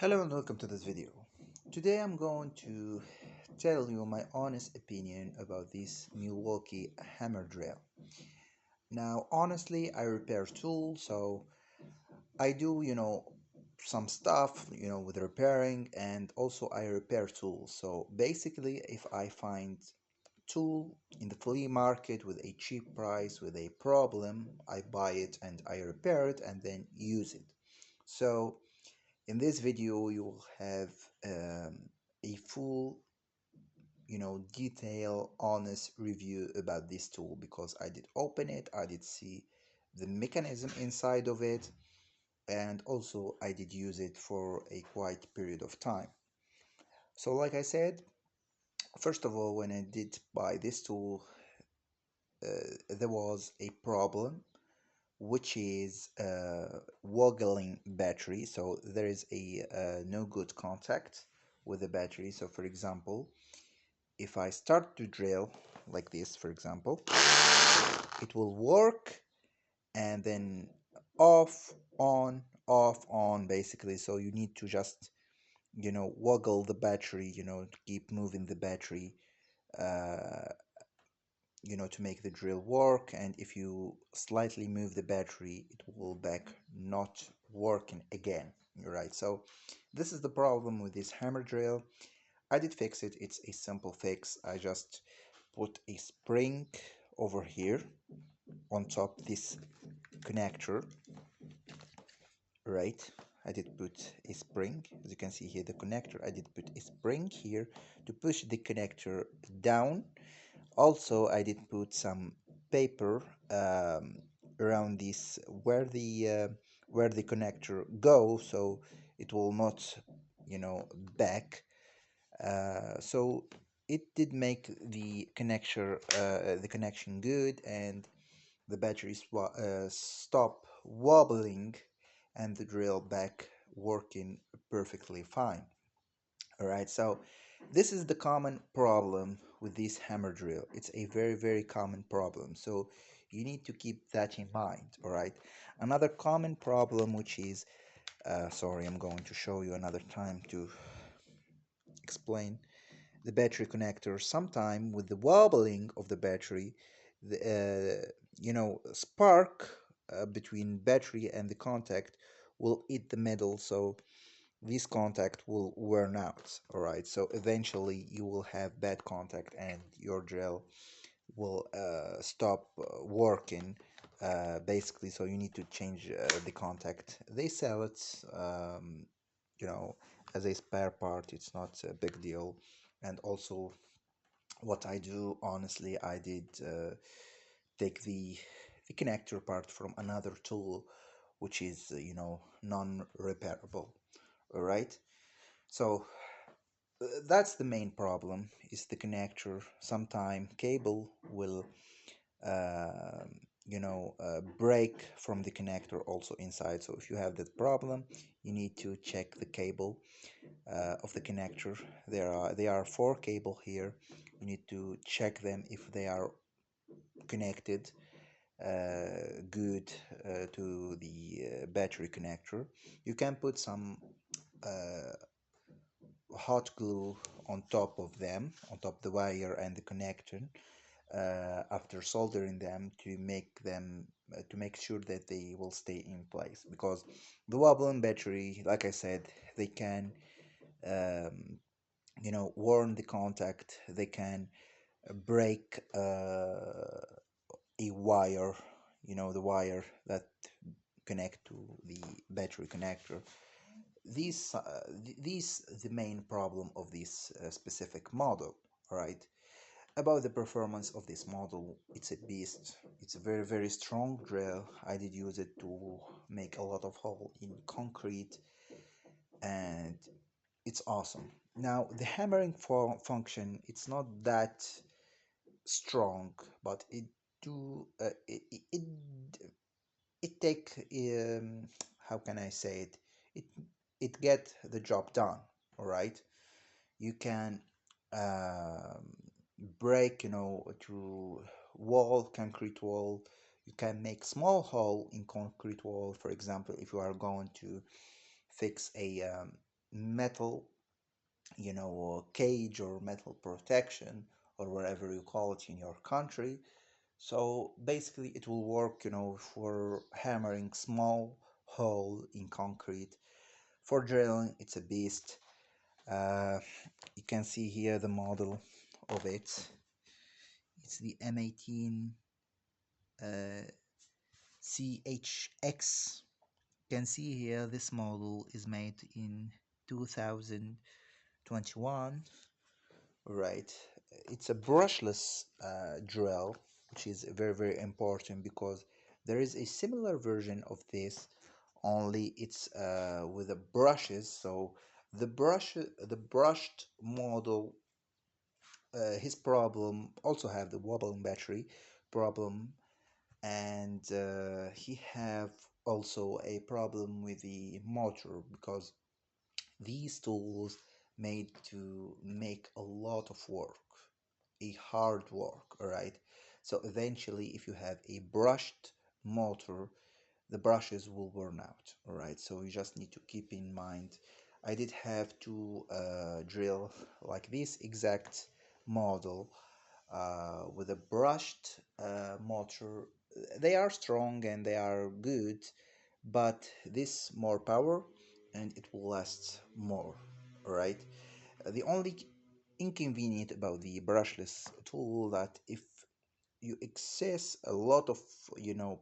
Hello and welcome to this video. Today I'm going to tell you my honest opinion about this Milwaukee hammer drill. Now, honestly, I repair tools, so I do, some stuff, with repairing, and also I repair tools. So basically, if I find tool in the flea market with a cheap price with a problem, I buy it and I repair it and then use it. So in this video, you will have um, a full, detail, honest review about this tool because I did open it, I did see the mechanism inside of it, and also I did use it for a quite period of time. So, like I said, first of all, when I did buy this tool, there was a problem which is woggling battery. So there is a no good contact with the battery. So for example, if I start to drill like this, for example, it will work and then off on basically. So you need to just woggle the battery, to keep moving the battery, uh, to make the drill work. And if you slightly move the battery, it will back not working again. Right, so this is the problem with this hammer drill. I did fix it. It's a simple fix. I just put a spring over here on top this connector. Right, I did put a spring. As you can see here, the connector, I did put a spring here to push the connector down. Also, I did put some paper around this where the connector goes, so it will not, back. So it did make the connection good, and the battery stop wobbling, and the drill back working perfectly fine. All right, so this is the common problem with this hammer drill. It's a very common problem, so you need to keep that in mind. All right, another common problem, which is sorry, I'm going to show you another time to explain the battery connector. Sometime with the wobbling of the battery, the spark between battery and the contact will hit the metal, so this contact will wear out. All right, so eventually you will have bad contact and your drill will stop working basically. So you need to change the contact. They sell it you know as a spare part. It's not a big deal. And also, what I do, honestly, I did take the connector part from another tool which is non-repairable. All right, so that's the main problem, is the connector. Sometime cable will uh, break from the connector also inside. So if you have that problem, you need to check the cable of the connector. There are four cable here. You need to check them if they are connected good to the battery connector. You can put some uh, hot glue on top of them, on top of the wire and the connector, after soldering them, to make sure that they will stay in place. Because the wobbling battery, like I said, they can um, warn the contact. They can break a wire, the wire that connect to the battery connector. These the main problem of this specific model. All right, about the performance of this model, it's a beast. It's a very strong drill. I did use it to make a lot of hole in concrete, and it's awesome. Now the hammering function, it's not that strong, but it do it take how can I say it, it it get the job done. All right, you can um, break, to wall, concrete wall. You can make small hole in concrete wall. For example, if you are going to fix a metal, cage or metal protection or whatever you call it in your country. So basically, it will work, for hammering small hole in concrete. For drilling, it's a beast. Uh, you can see here the model of it. It's the M18 CHX. You can see here this model is made in 2021. Right. It's a brushless drill, which is very, very important because there is a similar version of this, only it's with the brushes. So the brushed model, his problem also have the wobbling battery problem, and he have also a problem with the motor because these tools made to make a lot of work, a hard work, all right? So eventually, if you have a brushed motor, the brushes will burn out, all right? So you just need to keep in mind. I did have to drill like this exact model with a brushed motor. They are strong and they are good, but this more power and it will last more, all right? The only inconvenient about the brushless tool that if you excess a lot of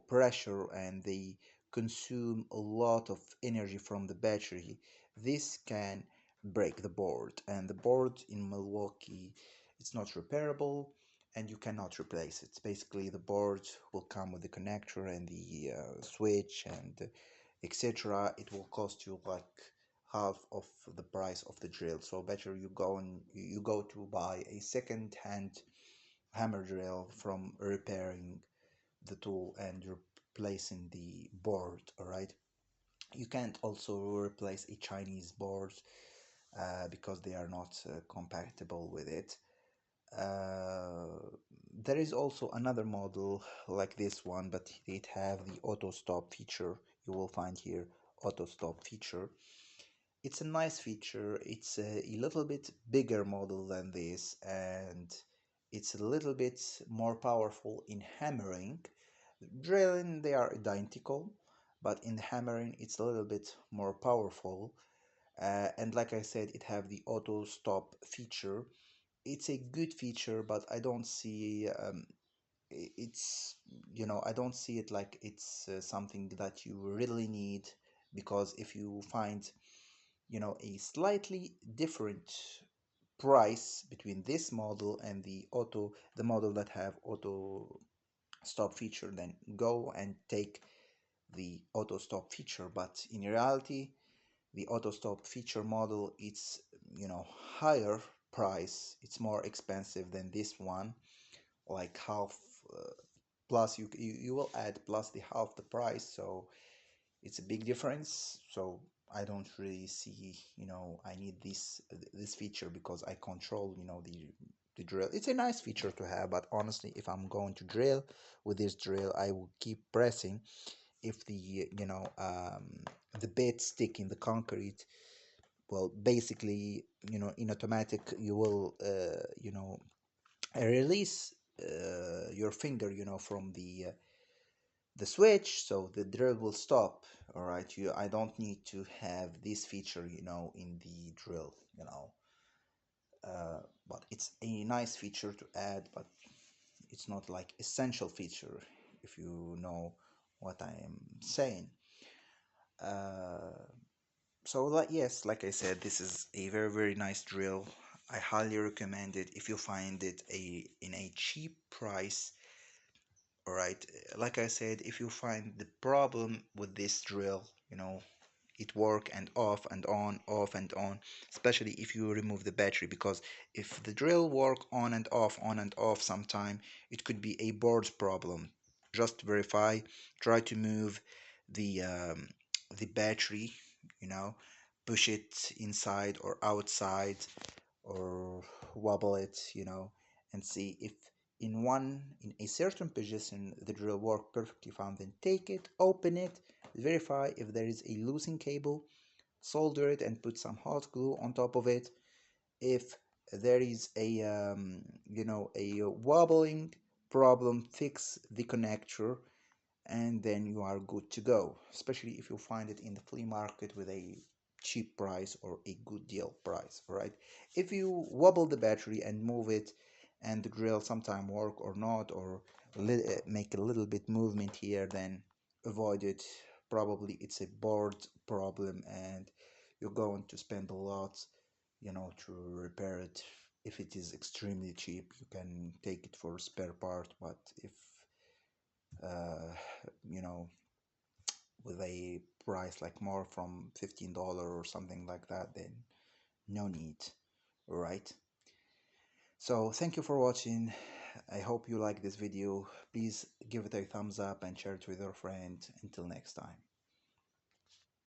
pressure and they consume a lot of energy from the battery, this can break the board, and the board in Milwaukee, it's not repairable and you cannot replace it. Basically the board will come with the connector and the switch and etc. It will cost you like half of the price of the drill, so better you go to buy a second hand hammer drill from repairing the tool and replacing the board, all right? You can't also replace a Chinese board because they are not compatible with it. uh, there is also another model like this one, but it have the auto stop feature. You will find here auto stop feature. It's a nice feature. It's a little bit bigger model than this, and it's a little bit more powerful in hammering. Drilling, they are identical, but in hammering, it's a little bit more powerful. And like I said, it have the auto stop feature. It's a good feature, but I don't see it's I don't see it like it's something that you really need, because if you find a slightly different price between this model and the model that have auto stop feature, then go and take the auto stop feature. But in reality, the auto stop feature model, it's higher price, it's more expensive than this one, like half, uh, plus you will add plus the half the price, so it's a big difference. So I don't really see I need this feature because I control the drill. It's a nice feature to have, but honestly, if I'm going to drill with this drill, I will keep pressing. If the bit stick in the concrete, well, basically, in automatic, you will release your finger from the switch, so the drill will stop. All right, I don't need to have this feature in the drill, uh, but it's a nice feature to add, but it's not like essential feature, if you know what I am saying. uh, so like, yes, like I said, this is a very, very nice drill. I highly recommend it if you find it in a cheap price. All right, like I said, if you find the problem with this drill, it work and off and on, off and on, especially if you remove the battery, because if the drill work on and off sometime, it could be a board problem. Just verify, try to move the battery, you know push it inside or outside, or wobble it, and see if in a certain position the drill work perfectly fine. Then take it, open it, verify if there is a losing cable, solder it and put some hot glue on top of it. If there is a a wobbling problem, fix the connector, and then you are good to go, especially if you find it in the flea market with a cheap price or a good deal price. All right, if you wobble the battery and move it and the drill sometime work or not, or make a little bit movement here, then avoid it. Probably it's a board problem and you're going to spend a lot, to repair it. If it is extremely cheap, you can take it for a spare part, but if uh, you know with a price like more from $15 or something like that, then no need. Right, so thank you for watching. I hope you like this video. Please give it a thumbs up and share it with your friend. Until next time.